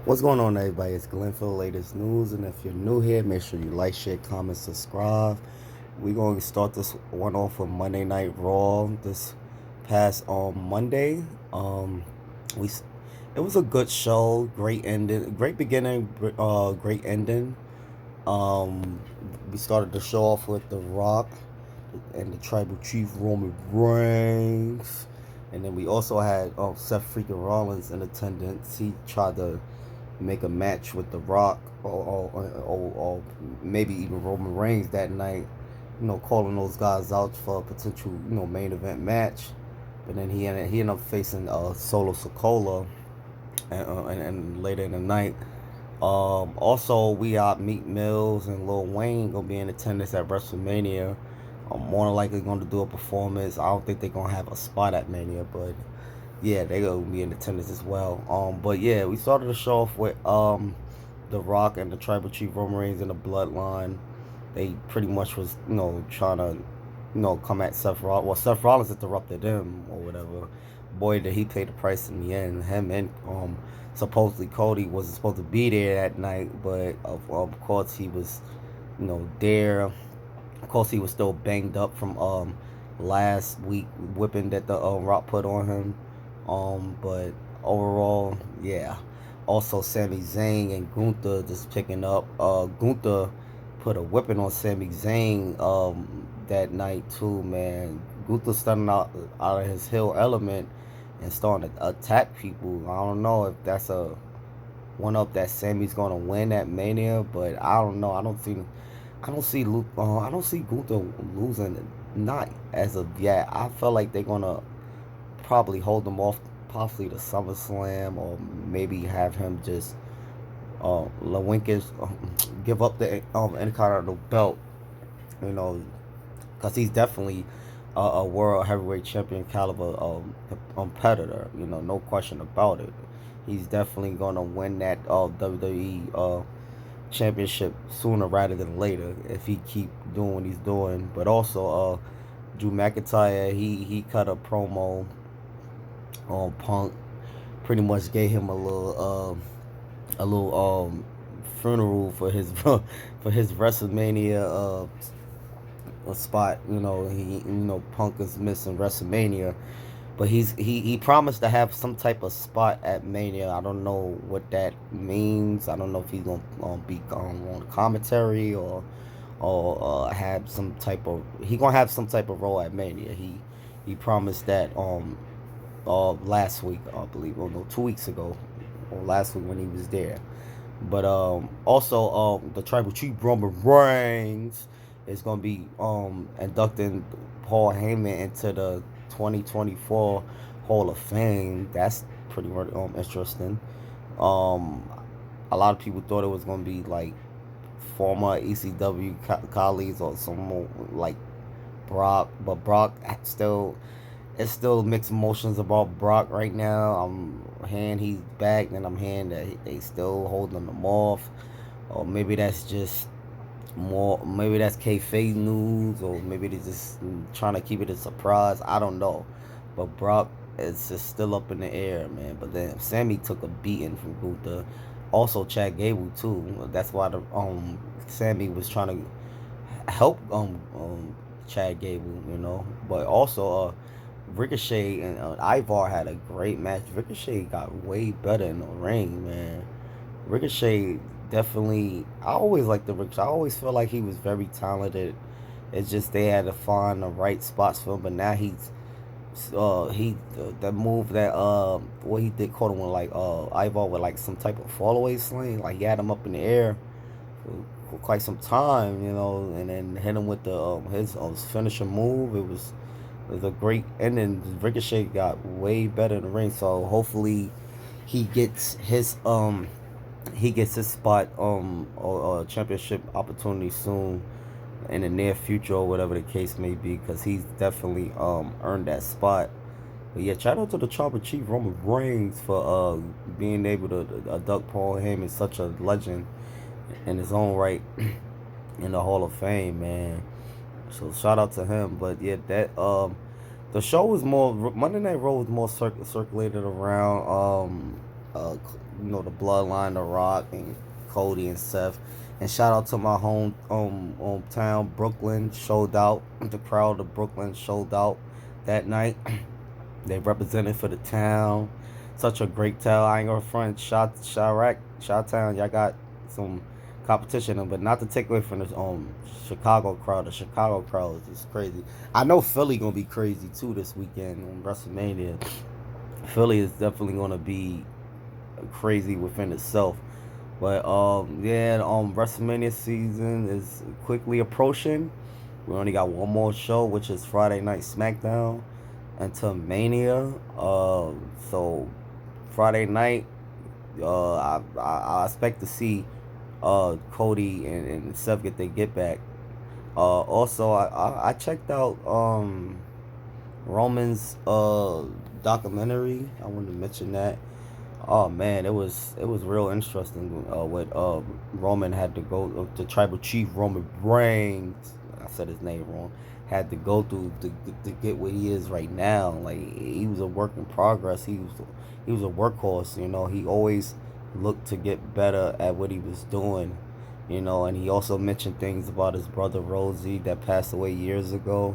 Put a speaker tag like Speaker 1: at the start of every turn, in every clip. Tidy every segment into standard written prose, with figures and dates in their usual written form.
Speaker 1: What's going on, everybody? It's Glenn for the latest news, and if you're new here, make sure you like, share, comment, subscribe. We're going to start this one off with Monday Night Raw this past Monday. Um, we it was a good show, great ending, great beginning, great ending. Um, we started the show off with The Rock and the Tribal Chief Roman Reigns. And then we also had Seth freaking Rollins in attendance. He tried to make a match with The Rock or maybe even Roman Reigns that night. Calling those guys out for a potential main event match. But then he ended up facing Solo Sokola and later in the night. Also, we got Meat Mills and Lil Wayne gonna be in attendance at WrestleMania. I'm more than likely gonna do a performance. I don't think they're gonna have a spot at Mania, but yeah, they gonna be in attendance as well. But yeah, we started the show off with The Rock and the Tribal Chief Roman Reigns in the Bloodline. They pretty much was trying to come at Seth Rollins. Well, Seth Rollins interrupted them or whatever. Boy, did he pay the price in the end. Him and supposedly Cody wasn't supposed to be there that night, but of course he was there. Of course he was still banged up from last week whipping that the Rock put on him. But overall, yeah. Also, Sami Zayn and Gunther just picking up. Gunther put a whipping on Sami Zayn that night too, man. Gunther starting out of his heel element and starting to attack people. I don't know if that's a one up that Sammy's gonna win at Mania, but I don't know. I don't see Gunther losing. Not as of yet. I feel like they're gonna probably hold him off, possibly to SummerSlam, or maybe have him just Lewinkish give up the Intercontinental belt. You know, because he's definitely a world heavyweight champion caliber competitor. No question about it. He's definitely gonna win that WWE championship sooner rather than later if he keep doing what he's doing. But also, Drew McIntyre, he cut a promo on Punk, pretty much gave him a little funeral for his for his WrestleMania a spot. Punk is missing WrestleMania, but he promised to have some type of spot at Mania. I don't know what that means. I don't know if he's gonna be on commentary or have some type of he gonna have some type of role at Mania. He promised that last week, I believe, or no, 2 weeks ago, or last week when he was there. But also the Tribal Chief Roman Reigns is gonna be inducting Paul Heyman into the 2024 Hall of Fame. That's pretty interesting. Um, a lot of people thought it was gonna be like former ECW colleagues or some like Brock, but Brock still it's still mixed emotions about Brock right now. I'm hearing he's back, and I'm hearing that they still holding him off. Or maybe that's just more. Maybe that's kayfabe news, or maybe they're just trying to keep it a surprise. I don't know, but Brock is just still up in the air, man. But then Sammy took a beating from Gunther. Also, Chad Gable too. That's why the Sammy was trying to help Chad Gable, But also Ricochet and Ivar had a great match. Ricochet got way better in the ring, man. Ricochet definitely. I always liked the Ricochet. I always felt like he was very talented. It's just they had to find the right spots for him. But now he that move that what he did caught him with like Ivar with like some type of fallaway sling. Like he had him up in the air for quite some time, and then hit him with the his finisher move. It was a great ending. Ricochet got way better in the ring, so hopefully he gets his spot or championship opportunity soon in the near future or whatever the case may be, because he's definitely earned that spot. But yeah, shout out to the Tribal Chief Roman Reigns for being able to abduct Paul Heyman, such a legend in his own right in the Hall of Fame, man. So shout out to him. But yeah, that the show was more Monday Night Raw was more circulated around the bloodline, The Rock and Cody and Seth. And shout out to my hometown, Brooklyn showed out. The crowd of Brooklyn showed out that night. They represented for the town. Such a great town. I ain't gonna front. Chirac, Chi-Town, y'all got some competition, but not to take away from the Chicago crowd. The Chicago crowd is just crazy. I know Philly gonna be crazy too this weekend on WrestleMania. Philly is definitely gonna be crazy within itself. But yeah, WrestleMania season is quickly approaching. We only got one more show, which is Friday Night SmackDown until Mania. So Friday night, I expect to see Cody and Seth get their get back. Also, I checked out Roman's documentary. I wanted to mention that. Oh man, it was real interesting. What Roman had to go, the tribal chief Roman Reigns. I said his name wrong. Had to go through to get where he is right now. Like he was a work in progress. He was a workhorse. He always looked to get better at what he was doing. And he also mentioned things about his brother Rosie that passed away years ago,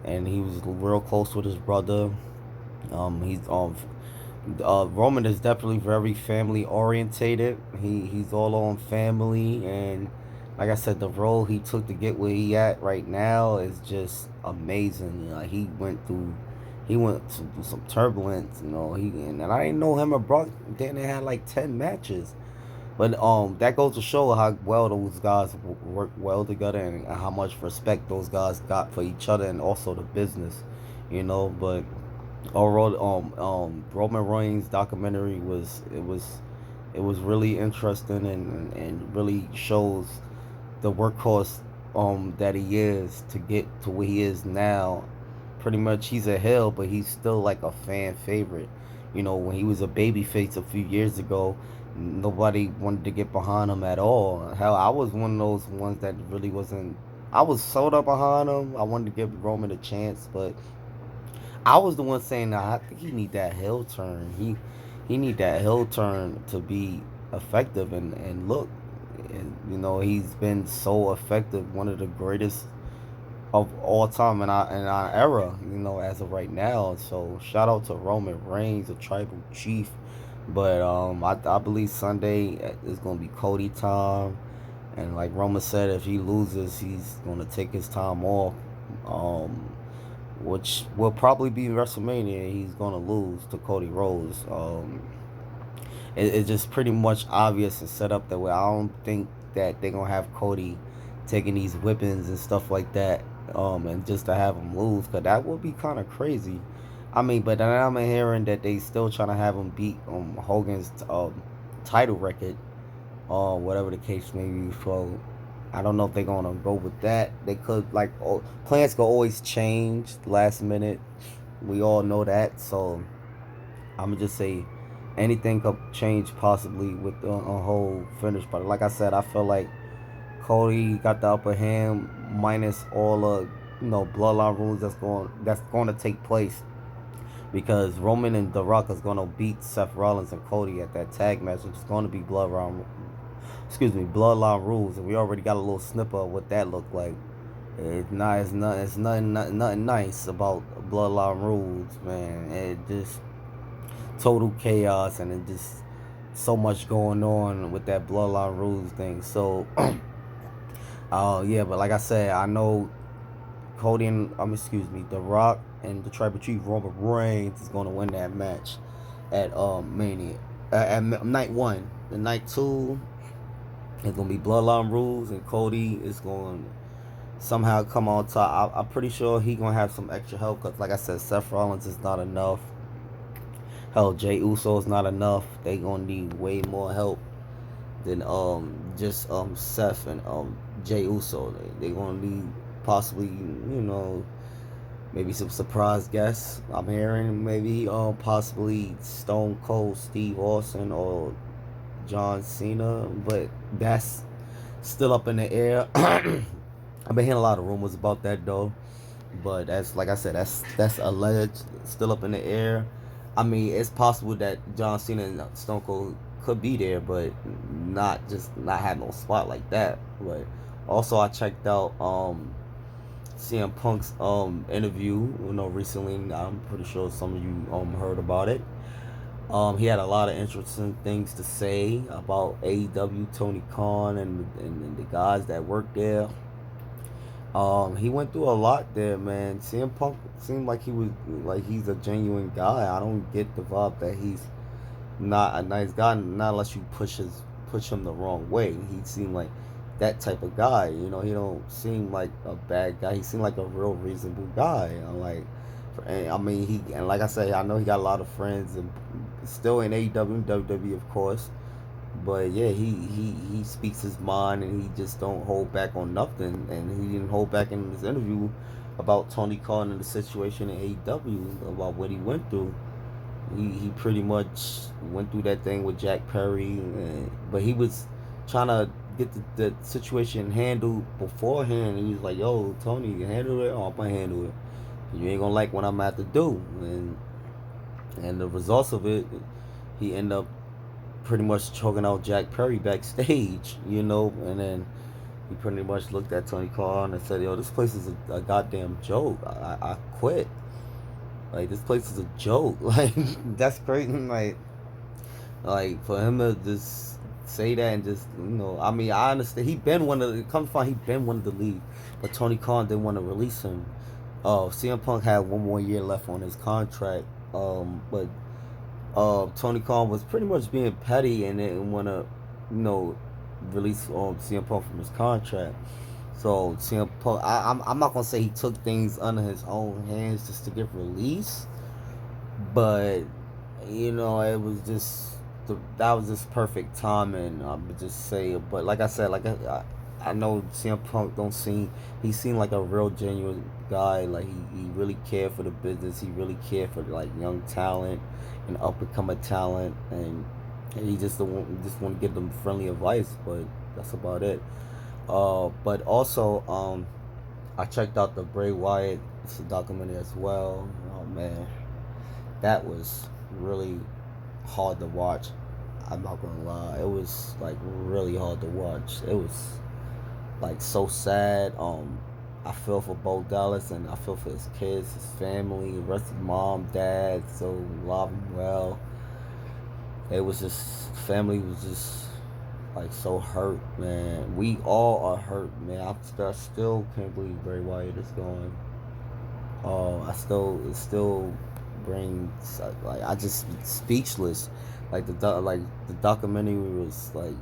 Speaker 1: and he was real close with his brother. He's Roman is definitely very family orientated. He's all on family, and like I said, the role he took to get where he at right now is just amazing. He went through some turbulence. And I didn't know him and Brock. Then they had like 10 matches. But that goes to show how well those guys work well together, and how much respect those guys got for each other and also the business. But overall, Roman Reigns documentary was really interesting, and really shows the workhorse that he is to get to where he is now. Pretty much he's a heel, but he's still like a fan favorite. When he was a baby face a few years ago, nobody wanted to get behind him at all. Hell, I was one of those ones that really wasn't. I was sold up behind him. I wanted to give Roman a chance, but I was the one saying that I think he need that heel turn. He need that heel turn to be effective, and look, and, he's been so effective, one of the greatest of all time in our era, as of right now. So shout out to Roman Reigns, the tribal chief. But I believe Sunday is gonna be Cody time, and like Roman said, if he loses, he's gonna take his time off. Um, which will probably be WrestleMania. He's gonna lose to Cody Rhodes. It's just pretty much obvious and set up that way. I don't think that they're gonna have Cody taking these whippings and stuff like that, and just to have him lose, cause that would be kind of crazy. I mean, but then I'm hearing that they still trying to have him beat Hogan's title record, whatever the case may be. So I don't know if they're gonna go with that. They could, like, plans could always change last minute. We all know that. So I'm gonna just say anything could change possibly with the whole finish. But like I said, I feel like Cody got the upper hand, minus all the bloodline rules that's going to take place, because Roman and The Rock is going to beat Seth Rollins and Cody at that tag match, which is going to be bloodline rules, and we already got a little snippet of what that looked like. It's nothing nice about bloodline rules, man. It just total chaos, and it just so much going on with that bloodline rules thing. So, yeah, but like I said, I know Cody and The Rock and the Tribal Chief Roman Reigns is going to win that match at Mania at night one. The night two, it's going to be Bloodline rules, and Cody is going to somehow come on top. I'm pretty sure he going to have some extra help, because like I said, Seth Rollins is not enough. Hell, Jey Uso is not enough. They going to need way more help than just Seth and Jey Uso. They going to need possibly, maybe some surprise guests. I'm hearing maybe possibly Stone Cold Steve Austin or John Cena, but that's still up in the air. I've been hearing a lot of rumors about that though, but that's, like I said, that's alleged, still up in the air. I mean, it's possible that John Cena and Stone Cold could be there, but not have no spot like that. But also I checked out CM Punk's interview, recently. I'm pretty sure some of you heard about it. He had a lot of interesting things to say about AEW, Tony Khan, and the guys that work there. He went through a lot there, man. CM Punk seemed like he's a genuine guy. I don't get the vibe that he's not a nice guy, not unless you push him the wrong way. He seemed like that type of guy. He don't seem like a bad guy. He seemed like a real reasonable guy. And I mean, and like I said, I know he got a lot of friends and still in AEW and WWE, of course. But yeah, he speaks his mind and he just don't hold back on nothing. And he didn't hold back in his interview about Tony Khan and the situation in AEW, about what he went through. He pretty much went through that thing with Jack Perry, but he was trying to get the situation handled beforehand. He was like, "Yo, Tony, you handle it, or I'm gonna handle it. You ain't gonna like what I'm about to do." And the results of it, he ended up pretty much choking out Jack Perry backstage, and then he pretty much looked at Tony Khan and said, "Yo, this place is a goddamn joke. I quit. Like, this place is a joke." Like, that's crazy. Like for him to just say that and just, I mean, I understand. He been one of the league, but Tony Khan didn't want to release him. CM Punk had one more year left on his contract. But Tony Khan was pretty much being petty and didn't want to, release CM Punk from his contract. So CM Punk, I'm not gonna say he took things under his own hands just to get released, but it was just that was just perfect timing. I would just say, but like I said, I know CM Punk don't seem he seemed like a real genuine guy. Like he really cared for the business. He really cared for like young talent and up and coming talent, and he just want to give them friendly advice. But that's about it. But also, I checked out the Bray Wyatt. It's a documentary as well. Oh man, that was really hard to watch. I'm not gonna lie, it was like really hard to watch. It was like so sad. I feel for Bo Dallas and I feel for his kids, his family, the rest of his mom, dad, so alive and well. It was just family was just like so hurt, man. We all are hurt, man. I still can't believe Bray Wyatt is gone. It still brings like I just speechless. Like the documentary was like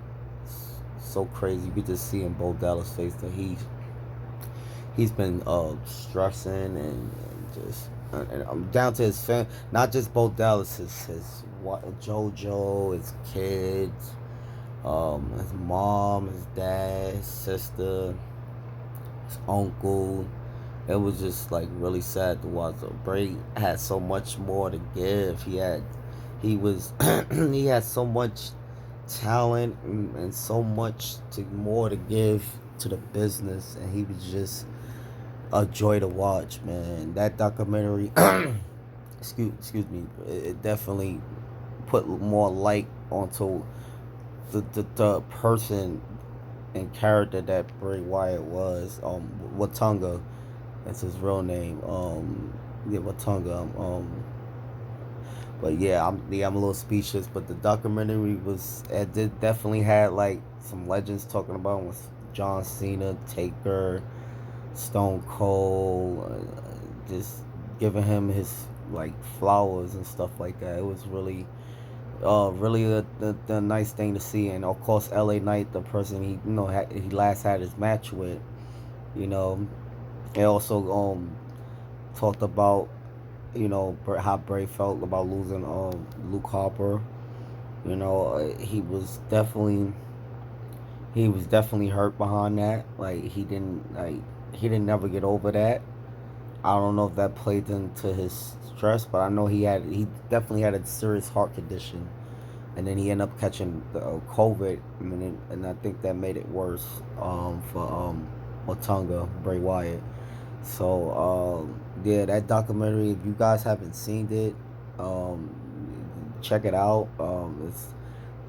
Speaker 1: so crazy. You could just see in Bo Dallas' face that he's been stressing and just and I'm down to his fan, not just Bo Dallas, his JoJo, his kids, his mom, his dad, his sister, his uncle. It was just like really sad to watch. Bray had so much more to give. He had so much talent and so much more to give to the business, and he was just a joy to watch, man. That documentary, excuse me, it definitely put more light onto the person and character that Bray Wyatt was. Watunga, that's his real name. Yeah, Watunga. But yeah, I'm a little speechless. But the documentary it did definitely had like some legends talking about him, with John Cena, Taker, Stone Cold, just giving him his like flowers and stuff like that. It was really the nice thing to see. And of course, LA Knight, the person he last had his match with, you know, it also talked about how Bray felt about losing Luke Harper. He was definitely hurt behind that. Like he didn't never get over that. I don't know if that played into his stress, but I know he definitely had a serious heart condition, and then he ended up catching the COVID, and I think that made it worse for Otunga, Bray Wyatt. So yeah, that documentary. If you guys haven't seen it, check it out.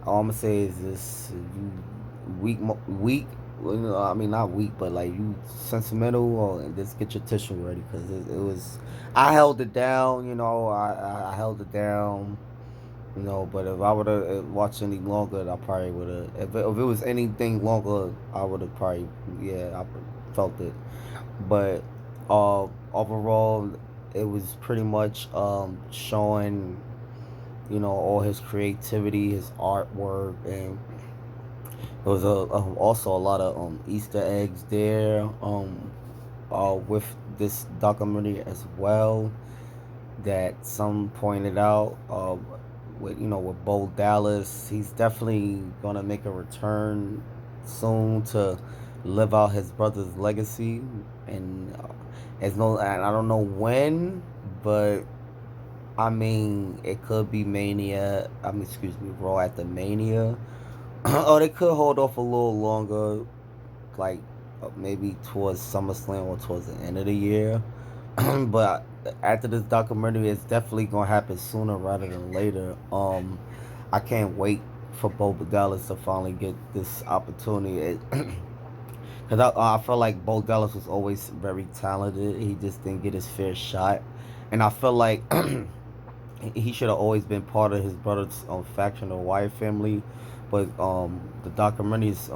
Speaker 1: All I'm gonna say is this: you weak. Well, I mean, not weak, but like you sentimental. Or just get your tissue ready because it was. I held it down. I held it down. But if I would have watched any longer, I probably would have. If it was anything longer, I would have probably, yeah, I felt it. But overall, it was pretty much showing, all his creativity, his artwork, and there was also a lot of Easter eggs there with this documentary as well that some pointed out. With Bo Dallas, he's definitely gonna make a return soon to live out his brother's legacy, and and I don't know when, but I mean it could be Mania. I mean, excuse me, Raw at the Mania. Or they could hold off a little longer, like maybe towards SummerSlam or towards the end of the year. But after this documentary, it's definitely gonna happen sooner rather than later. I can't wait for Bo Dallas to finally get this opportunity. Cause I feel like Bo Dallas was always very talented. He just didn't get his fair shot, and I feel like he should have always been part of his brother's faction, the Wyatt family. But the documentaries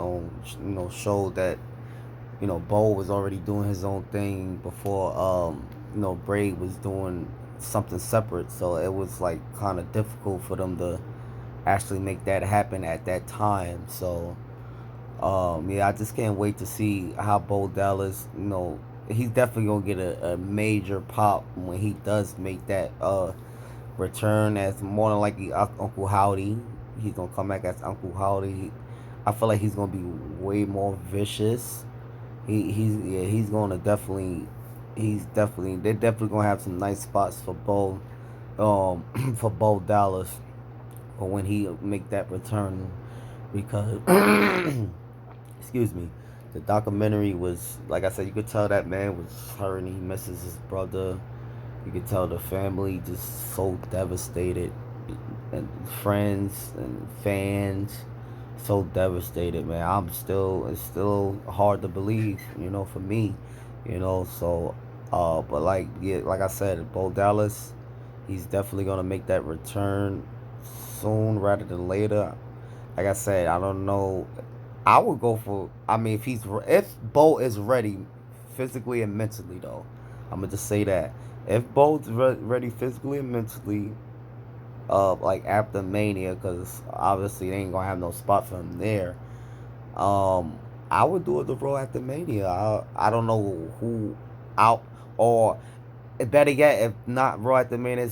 Speaker 1: showed that Bo was already doing his own thing before Bray was doing something separate. So it was like kind of difficult for them to actually make that happen at that time. So yeah, I just can't wait to see how Bo Dallas, he's definitely gonna get a major pop when he does make that return as more than likely Uncle Howdy. He's gonna come back as Uncle Howdy. I feel like he's gonna be way more vicious. He's gonna definitely they're definitely gonna have some nice spots for Bo for Bo Dallas for when he make that return because excuse me, the documentary was, like I said, you could tell that man was hurting. He misses his brother. You could tell the family just so devastated, and friends and fans so devastated, man. It's still hard to believe, for me, So, but like, yeah, like I said, Bo Dallas, he's definitely gonna make that return soon rather than later. Like I said, I don't know. I would go for. I mean, if Bo is ready, physically and mentally, though, I'm gonna just say that if Bo's ready physically and mentally, like after Mania, because obviously they ain't gonna have no spot for him there. Um, I would do it the Raw after Mania. I don't know who out or better yet, if not Raw after Mania,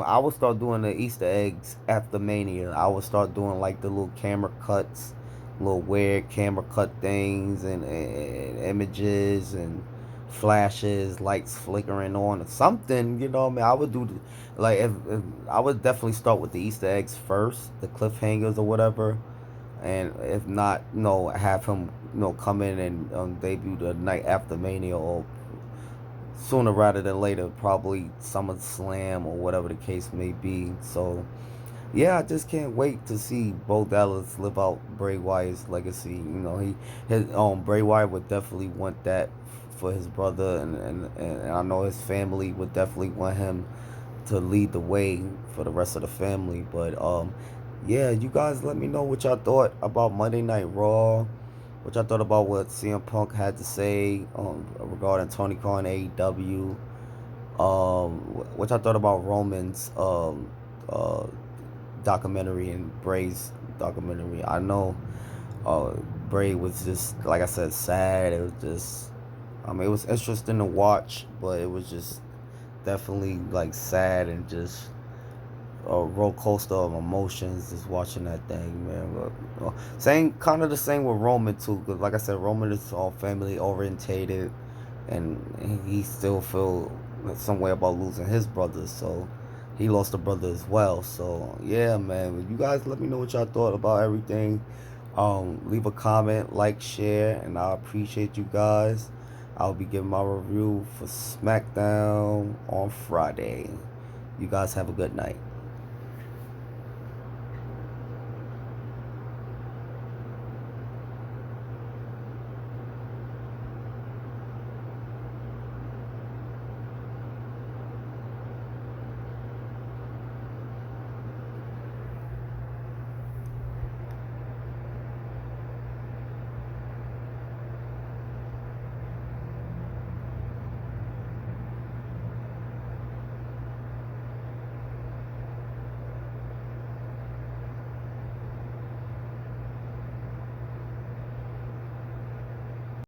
Speaker 1: I would start doing the Easter eggs after Mania. I would start doing like the little camera cuts, little weird camera cut things, and images and flashes, lights flickering on, or something. I mean, I would do like if I would definitely start with the Easter eggs first, the cliffhangers or whatever, and if not, have him come in and debut the night after Mania or sooner rather than later, probably SummerSlam or whatever the case may be. So, yeah, I just can't wait to see Bo Dallas live out Bray Wyatt's legacy. His Bray Wyatt would definitely want that for his brother, and I know his family would definitely want him to lead the way for the rest of the family. But yeah, you guys let me know what y'all thought about Monday Night Raw. What y'all thought about what CM Punk had to say regarding Tony Khan AEW. What y'all thought about Roman's documentary and Bray's documentary. I know uh, Bray was just, like I said, sad. It was just, I mean, it was interesting to watch, but it was just definitely like sad and just a roller coaster of emotions just watching that thing, man. But same, kind of the same with Roman too, because like I said, Roman is all family orientated, and he still feel some way about losing his brother, so he lost a brother as well. So yeah, man. You guys let me know what y'all thought about everything. Leave a comment, like, share, and I appreciate you guys. I'll be giving my review for SmackDown on Friday. You guys have a good night.